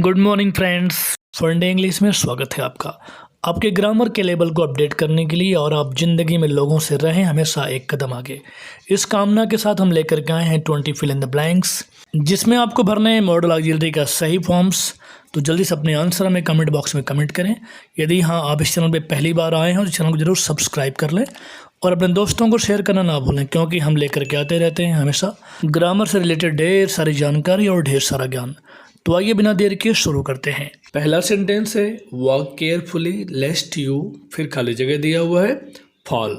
Good morning friends, फंडे English में स्वागत है आपका। आपके ग्रामर के लेवल को अपडेट करने के लिए और आप ज़िंदगी में लोगों से रहें हमेशा एक कदम आगे, इस कामना के साथ हम लेकर के आए हैं 20 फिल इन द ब्लैंक्स, जिसमें आपको भरने हैं मॉडल ऑक्सिलरी का सही फॉर्म्स। तो जल्दी से अपने आंसर हमें कमेंट बॉक्स में कमेंट करें। यदि हाँ आप इस चैनल पर पहली बार आए हैं तो चैनल को जरूर सब्सक्राइब कर लें और अपने दोस्तों को शेयर करना ना भूलें, क्योंकि हम लेकर के आते रहते हैं हमेशा ग्रामर से रिलेटेड ढेर सारी जानकारी और ढेर सारा ज्ञान। तो आइए बिना देर के शुरू करते हैं। पहला सेंटेंस है वॉक केयरफुली लेस्ट यू, फिर खाली जगह दिया हुआ है फॉल।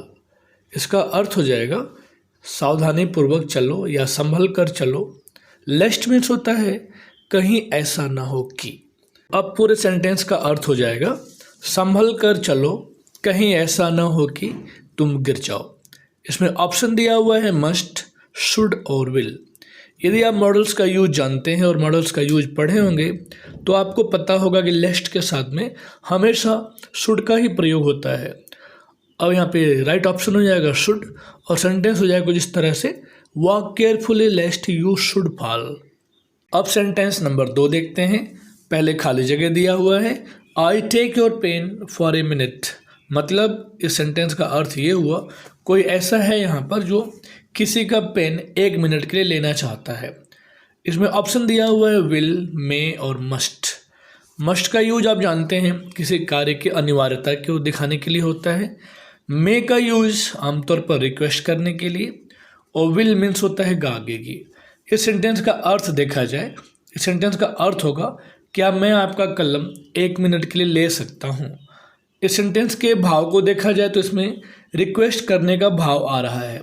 इसका अर्थ हो जाएगा सावधानी पूर्वक चलो या संभल कर चलो। लेस्ट मीन्स होता है कहीं ऐसा ना हो कि। अब पूरे सेंटेंस का अर्थ हो जाएगा संभल कर चलो, कहीं ऐसा ना हो कि तुम गिर जाओ। इसमें ऑप्शन दिया हुआ है मस्ट, शुड और विल। यदि आप मॉडल्स का यूज जानते हैं और मॉडल्स का यूज पढ़े होंगे तो आपको पता होगा कि लेस्ट के साथ में हमेशा शुड का ही प्रयोग होता है। अब यहाँ पे राइट ऑप्शन हो जाएगा शुड और सेंटेंस हो जाएगा कुछ इस तरह से walk carefully lest you should fall. अब सेंटेंस नंबर 2 देखते हैं। पहले खाली जगह दिया हुआ है I take your pen for a minute. मतलब इस सेंटेंस का अर्थ ये हुआ कोई ऐसा है यहाँ पर जो किसी का पेन 1 मिनट के लिए लेना चाहता है। इसमें ऑप्शन दिया हुआ है विल, मे और मस्ट। मस्ट का यूज आप जानते हैं किसी कार्य की अनिवार्यता को दिखाने के लिए होता है। मे का यूज आमतौर पर रिक्वेस्ट करने के लिए और विल मीन्स होता है आगे की। इस सेंटेंस का अर्थ देखा जाए, इस सेंटेंस का अर्थ होगा क्या मैं आपका कलम 1 मिनट के लिए ले सकता हूँ। इस सेंटेंस के भाव को देखा जाए तो इसमें रिक्वेस्ट करने का भाव आ रहा है,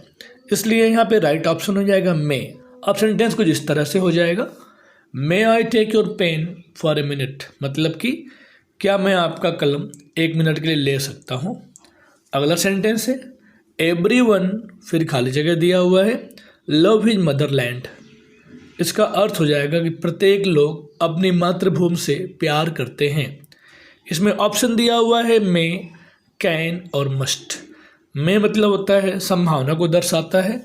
इसलिए यहाँ पे राइट ऑप्शन हो जाएगा मे। अब सेंटेंस कुछ इस तरह से हो जाएगा may I take your pen for a minute. मतलब कि क्या मैं आपका कलम 1 मिनट के लिए ले सकता हूँ। अगला सेंटेंस है एवरीवन, फिर खाली जगह दिया हुआ है लव हिज मदरलैंड। इसका अर्थ हो जाएगा कि प्रत्येक लोग अपनी मातृभूमि से प्यार करते हैं। इसमें ऑप्शन दिया हुआ है मे, कैन और मस्ट। में मतलब होता है संभावना को दर्शाता है,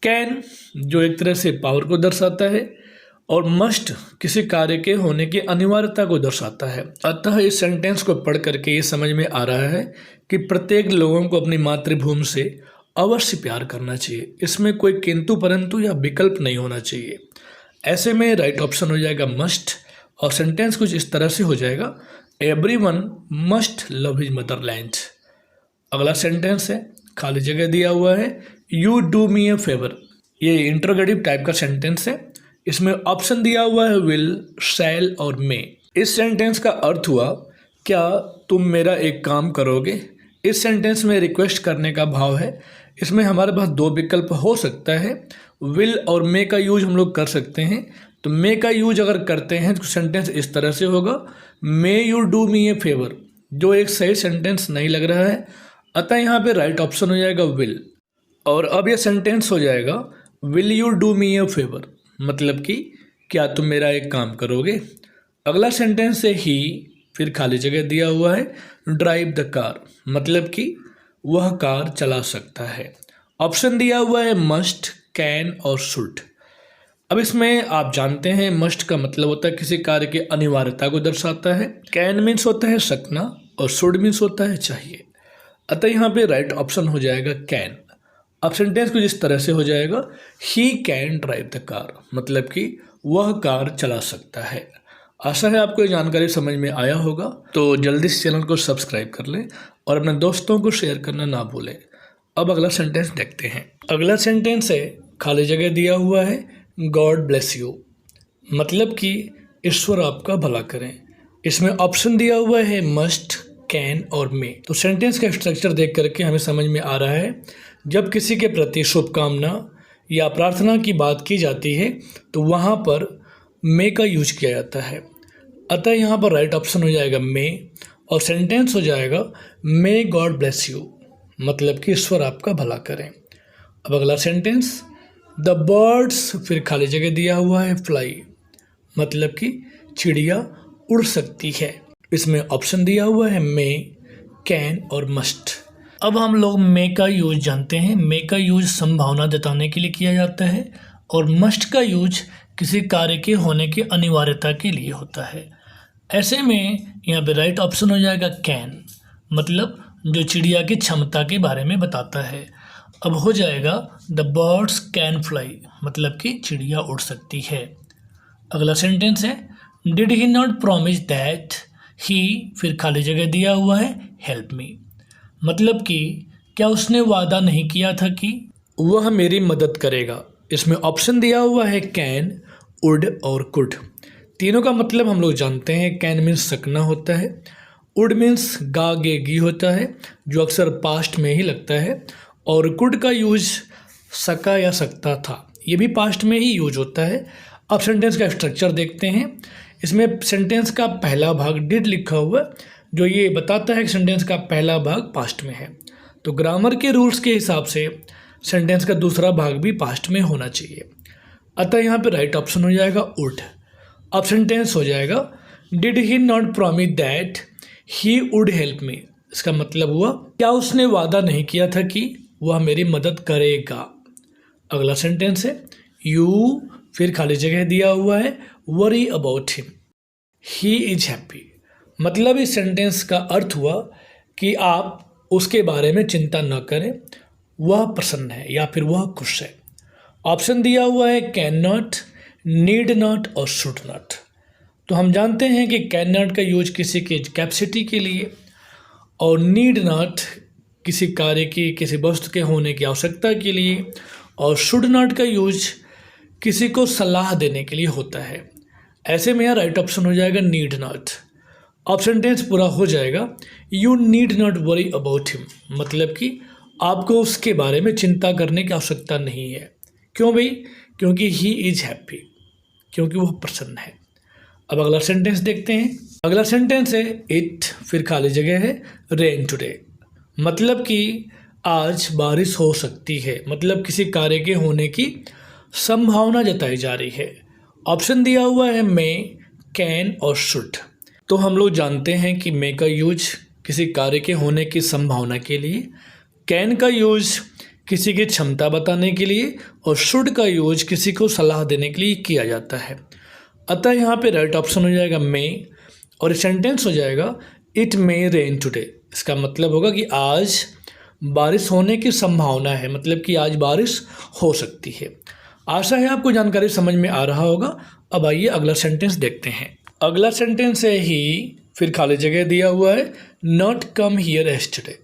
कैन जो एक तरह से पावर को दर्शाता है और मस्ट किसी कार्य के होने की अनिवार्यता को दर्शाता है। अतः इस सेंटेंस को पढ़ करके ये समझ में आ रहा है कि प्रत्येक लोगों को अपनी मातृभूमि से अवश्य प्यार करना चाहिए। इसमें कोई किंतु परंतु या विकल्प नहीं होना चाहिए। ऐसे में राइट ऑप्शन हो जाएगा मस्ट और सेंटेंस कुछ इस तरह से हो जाएगा everyone must love his Motherland. अगला सेंटेंस है खाली जगह दिया हुआ है you do me A favour. ये इंटरोगेटिव टाइप का सेंटेंस है। इसमें ऑप्शन दिया हुआ है विल, शैल और मे। इस सेंटेंस का अर्थ हुआ क्या तुम मेरा एक काम करोगे। इस सेंटेंस में रिक्वेस्ट करने का भाव है। इसमें हमारे पास 2 विकल्प हो सकता है, विल और मे का यूज हम लोग कर सकते हैं। तो मे का यूज अगर करते हैं तो सेंटेंस इस तरह से होगा may you do me A favour, जो एक सही सेंटेंस नहीं लग रहा है। अतः यहाँ पे राइट ऑप्शन हो जाएगा विल। और अब ये सेंटेंस हो जाएगा will you do me A favour. मतलब कि क्या तुम मेरा एक काम करोगे। अगला सेंटेंस है ही, फिर खाली जगह दिया हुआ है ड्राइव द कार। मतलब कि वह कार चला सकता है। ऑप्शन दिया हुआ है मस्ट, कैन और शुड। अब इसमें आप जानते हैं मस्ट का मतलब होता है किसी कार्य की अनिवार्यता को दर्शाता है, कैन मीन्स होता है सकना और शुड मीन्स होता है चाहिए। अतः यहाँ पे राइट ऑप्शन हो जाएगा कैन। अब सेंटेंस कुछ इस तरह से हो जाएगा he can drive the car. मतलब कि वह कार चला सकता है। आशा है आपको ये जानकारी समझ में आया होगा। तो जल्दी से चैनल को सब्सक्राइब कर लें और अपने दोस्तों को शेयर करना ना भूलें। अब अगला सेंटेंस देखते हैं। अगला सेंटेंस है खाली जगह दिया हुआ है गॉड ब्लेस यू। मतलब कि ईश्वर आपका भला करें। इसमें ऑप्शन दिया हुआ है मस्ट, कैन और मे। तो सेंटेंस का स्ट्रक्चर देख करके हमें समझ में आ रहा है जब किसी के प्रति शुभकामना या प्रार्थना की बात की जाती है तो वहाँ पर मे का यूज किया जाता है। अतः यहाँ पर राइट ऑप्शन हो जाएगा मे और सेंटेंस हो जाएगा मे गॉड ब्लेस यू। मतलब कि ईश्वर आपका भला करें। अब अगला सेंटेंस द बर्ड्स, फिर खाली जगह दिया हुआ है फ्लाई। मतलब कि चिड़िया उड़ सकती है। इसमें ऑप्शन दिया हुआ है मे, कैन और मस्ट। अब हम लोग मे का यूज जानते हैं। मे का यूज संभावना जताने के लिए किया जाता है और मस्ट का यूज किसी कार्य के होने की अनिवार्यता के लिए होता है। ऐसे में यहाँ पे राइट ऑप्शन हो जाएगा कैन, मतलब जो चिड़िया की क्षमता के बारे में बताता है। अब हो जाएगा द बर्ड्स कैन फ्लाई, मतलब कि चिड़िया उड़ सकती है। अगला सेंटेंस है did he not promise that he, फिर खाली जगह दिया हुआ है हेल्प मी, मतलब कि क्या उसने वादा नहीं किया था कि वह मेरी मदद करेगा। इसमें ऑप्शन दिया हुआ है कैन, वुड और कुड। तीनों का मतलब हम लोग जानते हैं। कैन मीन्स सकना होता है, वुड मीन्स गा गे गी होता है जो अक्सर पास्ट में ही लगता है, और कुड का यूज सका या सकता था, ये भी पास्ट में ही यूज होता है। अब सेंटेंस का स्ट्रक्चर देखते हैं। इसमें सेंटेंस का पहला भाग डिड लिखा हुआ जो ये बताता है कि सेंटेंस का पहला भाग पास्ट में है, तो ग्रामर के रूल्स के हिसाब से सेंटेंस का दूसरा भाग भी पास्ट में होना चाहिए। अतः यहाँ पे राइट ऑप्शन हो जाएगा वुड। अब सेंटेंस हो जाएगा did he not promise that he would help me, इसका मतलब हुआ क्या उसने वादा नहीं किया था कि वह मेरी मदद करेगा। अगला सेंटेंस है यू, फिर खाली जगह दिया हुआ है worry about him, he is happy, मतलब इस सेंटेंस का अर्थ हुआ कि आप उसके बारे में चिंता न करें, वह प्रसन्न है या फिर वह खुश है। ऑप्शन दिया हुआ है कैन नॉट, नीड नॉट और शुड नॉट। तो हम जानते हैं कि कैन नॉट का यूज किसी की कैपेसिटी के लिए, और नीड नॉट किसी कार्य की, किसी वस्तु के होने की आवश्यकता के लिए, और शुड नॉट का यूज किसी को सलाह देने के लिए होता है। ऐसे में यहाँ राइट ऑप्शन हो जाएगा नीड नॉट। अब सेंटेंस पूरा हो जाएगा you need not worry about him, मतलब कि आपको उसके बारे में चिंता करने की आवश्यकता नहीं है। क्यों भाई? क्योंकि ही इज हैप्पी, क्योंकि वह प्रसन्न है। अब अगला सेंटेंस देखते हैं। अगला सेंटेंस है इट, फिर खाली जगह है रेन टुडे, मतलब कि आज बारिश हो सकती है, मतलब किसी कार्य के होने की संभावना जताई जा रही है। ऑप्शन दिया हुआ है मे, कैन और शुड। तो हम लोग जानते हैं कि मे का यूज किसी कार्य के होने की संभावना के लिए, कैन का यूज किसी की क्षमता बताने के लिए, और शुड का यूज किसी को सलाह देने के लिए किया जाता है। अतः यहाँ पे राइट ऑप्शन हो जाएगा मे, और सेंटेंस हो जाएगा इट मे रेन टुडे। इसका मतलब होगा कि आज बारिश होने की संभावना है, मतलब कि आज बारिश हो सकती है। आशा है आपको जानकारी समझ में आ रहा होगा। अब आइए अगला सेंटेंस देखते हैं। अगला सेंटेंस है ही, फिर खाली जगह दिया हुआ है नॉट कम हियर एस्टरडे।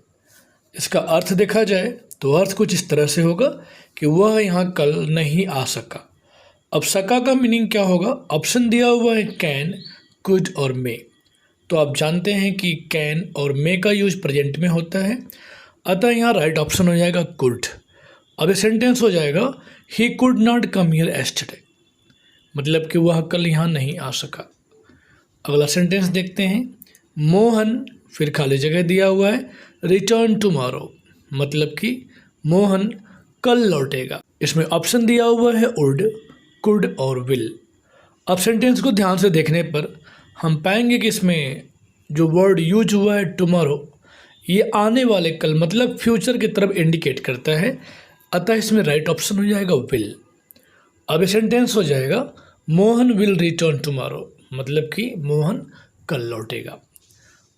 इसका अर्थ देखा जाए तो अर्थ कुछ इस तरह से होगा कि वह यहाँ कल नहीं आ सका। अब सका का मीनिंग क्या होगा? ऑप्शन दिया हुआ है कैन, कुड और मे। तो आप जानते हैं कि कैन और मे का यूज प्रेजेंट में होता है, अतः यहाँ राइट ऑप्शन हो जाएगा कुड। अब ये सेंटेंस हो जाएगा he could not come here yesterday, मतलब कि वह कल यहाँ नहीं आ सका। अगला सेंटेंस देखते हैं। मोहन, फिर खाली जगह दिया हुआ है रिटर्न टुमारो, मतलब कि मोहन कल लौटेगा। इसमें ऑप्शन दिया हुआ है वुड, कुड और विल। अब सेंटेंस को ध्यान से देखने पर हम पाएंगे कि इसमें जो वर्ड यूज हुआ है टुमारो, ये आने वाले कल मतलब फ्यूचर की तरफ इंडिकेट करता है, अतः इसमें राइट ऑप्शन हो जाएगा विल। अब ये सेंटेंस हो जाएगा मोहन विल रिटर्न टुमारो, मतलब कि मोहन कल लौटेगा।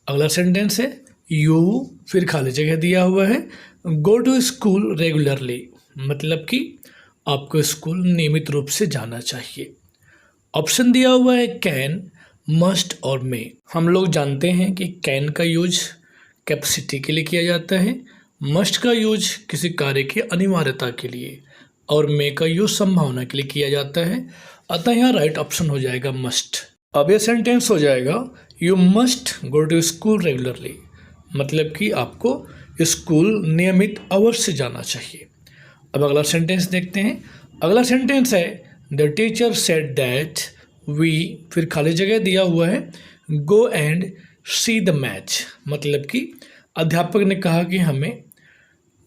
अगला सेंटेंस है यू, फिर खाली जगह दिया हुआ है गो टू स्कूल रेगुलरली, मतलब कि आपको स्कूल नियमित रूप से जाना चाहिए। ऑप्शन दिया हुआ है कैन, मस्ट और मे। हम लोग जानते हैं कि कैन का यूज कैपेसिटी के लिए किया जाता है, मस्ट का यूज किसी कार्य की अनिवार्यता के लिए, और मे का यूज संभावना के लिए किया जाता है, अतः यहाँ राइट ऑप्शन हो जाएगा मस्ट। अब यह सेंटेंस हो जाएगा you must go to school regularly, मतलब कि आपको स्कूल नियमित अवश्य से जाना चाहिए। अब अगला सेंटेंस देखते हैं। अगला सेंटेंस है the teacher said that we, फिर खाली जगह दिया हुआ है go and see the match, मतलब कि अध्यापक ने कहा कि हमें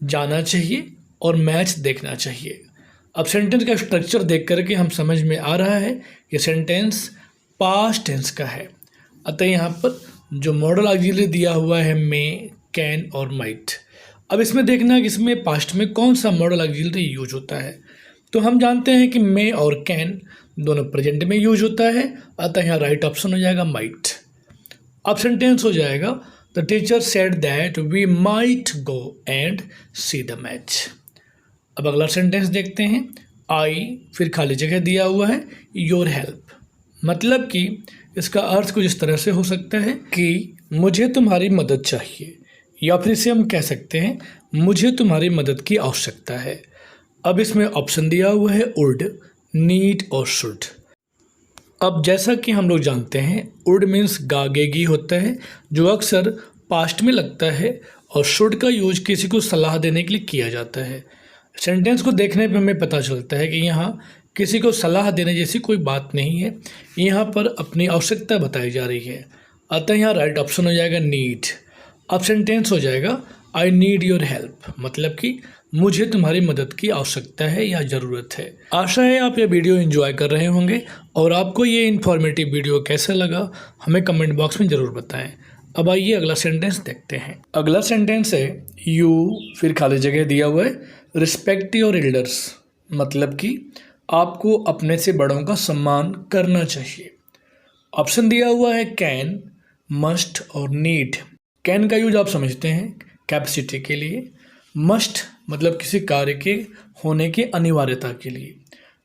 जाना चाहिए और मैच देखना चाहिए। अब सेंटेंस का स्ट्रक्चर देख करके हम समझ में आ रहा है कि सेंटेंस पास्ट टेंस का है, अतः यहाँ पर जो मॉडल ऑक्सिलरी दिया हुआ है मे, कैन और माइट। अब इसमें देखना कि इसमें पास्ट में कौन सा मॉडल ऑक्सिलरी यूज होता है। तो हम जानते हैं कि मे और कैन दोनों प्रेजेंट में यूज होता है, अतः यहाँ राइट ऑप्शन हो जाएगा माइट। अब सेंटेंस हो जाएगा the teacher said that we might go and see the match. अब अगला सेंटेंस देखते हैं। आई फिर खाली जगह दिया हुआ है योर हेल्प, मतलब कि इसका अर्थ कुछ इस तरह से हो सकता है कि मुझे तुम्हारी मदद चाहिए, या फिर इसे हम कह सकते हैं मुझे तुम्हारी मदद की आवश्यकता है। अब इसमें ऑप्शन दिया हुआ है वुड, नीड और शुड। अब जैसा कि हम लोग जानते हैं वुड मीन्स गागेगी होता है, जो अक्सर पास्ट में लगता है, और शुड का यूज किसी को सलाह देने के लिए किया जाता है। सेंटेंस को देखने पर हमें पता चलता है कि यहाँ किसी को सलाह देने जैसी कोई बात नहीं है, यहाँ पर अपनी आवश्यकता बताई जा रही है। अतः यहाँ राइट ऑप्शन हो जाएगा नीड। अब सेंटेंस हो जाएगा आई नीड योर हेल्प, मतलब कि मुझे तुम्हारी मदद की आवश्यकता है या ज़रूरत है। आशा है आप ये वीडियो एंजॉय कर रहे होंगे, और आपको ये इन्फॉर्मेटिव वीडियो कैसा लगा हमें कमेंट बॉक्स में ज़रूर बताएं। अब आइए अगला सेंटेंस देखते हैं। अगला सेंटेंस है यू फिर खाली जगह दिया हुआ है रिस्पेक्ट योर एल्डर्स, मतलब कि आपको अपने से बड़ों का सम्मान करना चाहिए। ऑप्शन दिया हुआ है कैन, मस्ट और नीड। कैन का यूज आप समझते हैं कैपेसिटी के लिए, मस्ट मतलब किसी कार्य के होने की अनिवार्यता के लिए,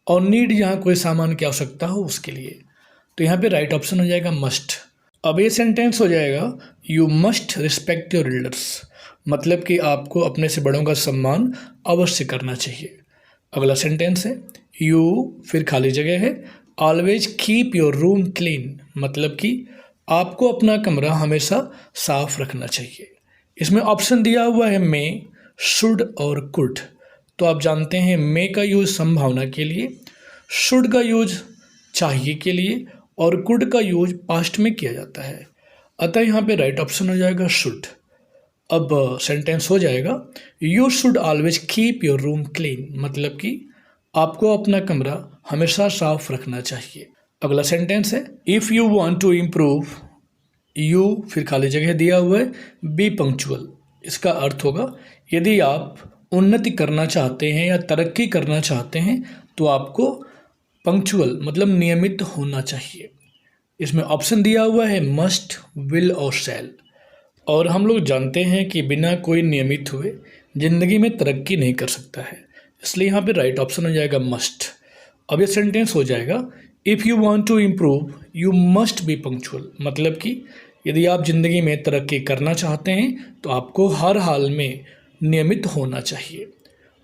और नीड यहाँ कोई सामान की आवश्यकता हो उसके लिए। तो यहाँ पे राइट ऑप्शन हो जाएगा मस्ट। अब ये सेंटेंस हो जाएगा you must respect your elders, मतलब कि आपको अपने से बड़ों का सम्मान अवश्य करना चाहिए। अगला सेंटेंस है यू फिर खाली जगह है always keep your room clean, मतलब कि आपको अपना कमरा हमेशा साफ रखना चाहिए। इसमें ऑप्शन दिया हुआ है मे, शुड और कुड। तो आप जानते हैं मे का यूज संभावना के लिए, शुड का यूज चाहिए के लिए, और कुड का यूज पास्ट में किया जाता है। अतः यहाँ पे राइट ऑप्शन हो जाएगा शुड। अब सेंटेंस हो जाएगा you should always keep your room clean, मतलब कि आपको अपना कमरा हमेशा साफ रखना चाहिए। अगला सेंटेंस है if you want to improve, you फिर खाली जगह दिया हुआ है बी पंक्चुअल। इसका अर्थ होगा यदि आप उन्नति करना चाहते हैं या तरक्की करना चाहते हैं तो आपको पंक्चुअल मतलब नियमित होना चाहिए। इसमें ऑप्शन दिया हुआ है मस्ट, विल और शैल, और हम लोग जानते हैं कि बिना कोई नियमित हुए ज़िंदगी में तरक्की नहीं कर सकता है, इसलिए यहाँ पे राइट ऑप्शन हो जाएगा मस्ट। अब ये सेंटेंस हो जाएगा if you want to improve you must be punctual, मतलब कि यदि आप ज़िंदगी में तरक्की करना चाहते हैं तो आपको हर हाल में नियमित होना चाहिए।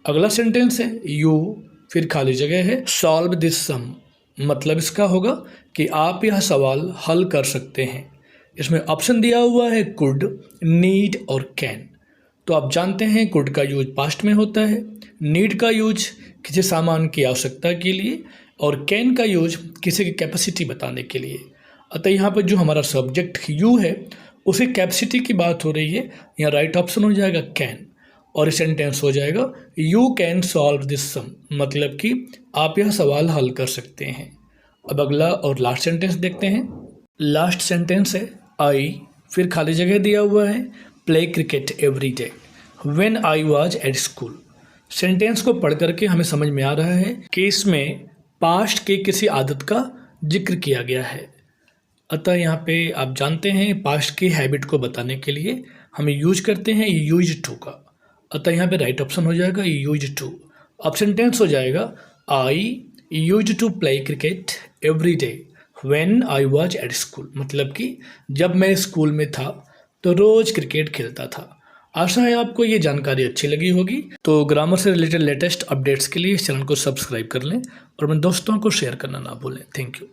अगला सेंटेंस है यू फिर खाली जगह है सॉल्व दिस सम, मतलब इसका होगा कि आप यह सवाल हल कर सकते हैं। इसमें ऑप्शन दिया हुआ है कुड, नीड और कैन। तो आप जानते हैं कुड का यूज पास्ट में होता है, नीड का यूज किसी सामान की आवश्यकता के लिए, और कैन का यूज किसी की कैपेसिटी बताने के लिए। अतः यहाँ पर जो हमारा सब्जेक्ट यू है उसी कैपेसिटी की बात हो रही है, यहाँ राइट ऑप्शन हो जाएगा कैन। और इस सेंटेंस हो जाएगा यू कैन सॉल्व दिस सम, मतलब कि आप यह सवाल हल कर सकते हैं। अब अगला और लास्ट सेंटेंस देखते हैं। लास्ट सेंटेंस है आई फिर खाली जगह दिया हुआ है play cricket every day when I was at school. Sentence को पढ़ करके हमें समझ में आ रहा है कि इसमें पास्ट के किसी आदत का जिक्र किया गया है। अतः यहाँ पे आप जानते हैं पास्ट की हैबिट को बताने के लिए हम यूज करते हैं यूज टू का। अतः यहाँ पे राइट ऑप्शन हो जाएगा यूज टू। अब सेंटेंस हो जाएगा I use to play cricket every day when I was at school, मतलब कि जब मैं स्कूल में था तो रोज़ क्रिकेट खेलता था। आशा है आपको ये जानकारी अच्छी लगी होगी। तो ग्रामर से रिलेटेड लेटेस्ट अपडेट्स के लिए इस चैनल को सब्सक्राइब कर लें और अपने दोस्तों को शेयर करना ना भूलें। Thank you.